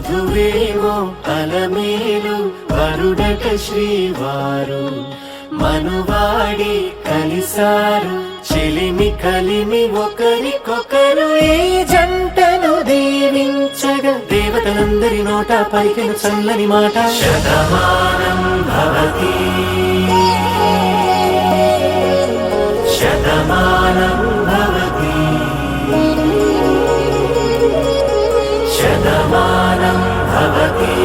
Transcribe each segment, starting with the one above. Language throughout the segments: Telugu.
వధువేమో అలమేలు వరుడట శ్రీవారు మనువాడి కలిసారు చెలిమి కలిమి ఒకరికొకరు ఈ జంటను దీవించగా దేవతలందరి నోట పలికిన చల్లని మాట శతమానం భవతి శతమానం భవతి శతమానం భవతి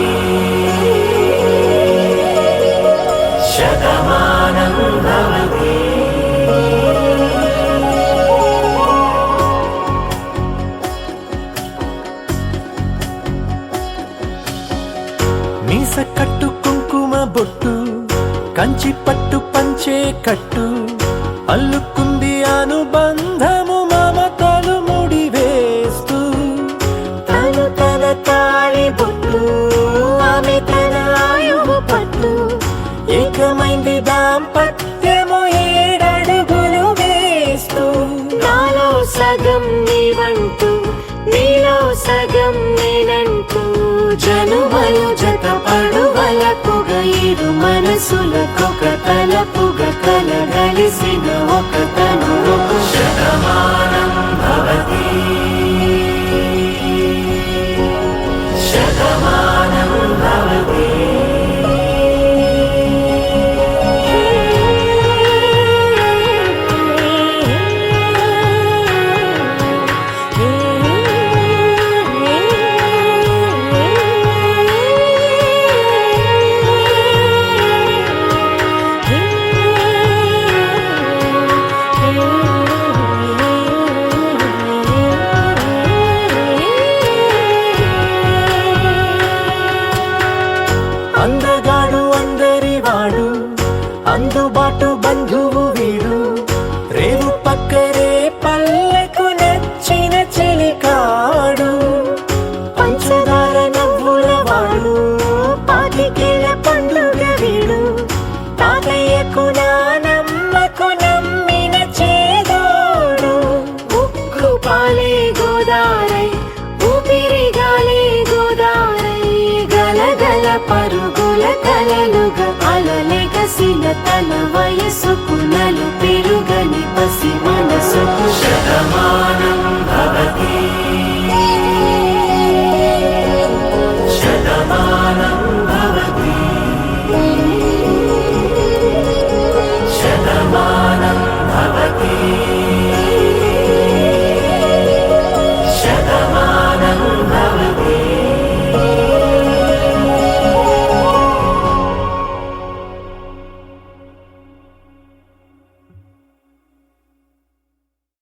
శతమానం భవతి. మీస కట్టు కుంకుమ బొట్టు కంచి పట్టు పంచే కట్టు అల్లుకుంది అనుబంధము మమతలు ముడివేస్తూ తను తన తాళి బొట్టు ఆమె తన ఆయువు పట్టు ఏకమైంది దాంపత్యము 7 అడుగులు వేస్తూ నాలో సగం నీవంటూ నీలో సగం నేనంటూ జనుమలు జత పడువలపుగ ఇరు మనసులకొక తలపుగ కలగలిసిన ఒక తను శతమానం భవతి శతమానం భవతి. అందగాడు అందరివాడు అందుబాటు బంధువు వీడు రేవు పక్కరే పల్లెకు నచ్చిన చెలికాడు పంచదార నవ్వుల వాడు పాతికేల పండుగ వీడు తాతయ్యకు నానమ్మకు నమ్మిన చేదోడు ఉక్కు పాలే గోదారై ఊపిరిగాలే గోదారై గలగల పరుగుల కలలుగా అలలెగసిన తన వయసుకు నలుపే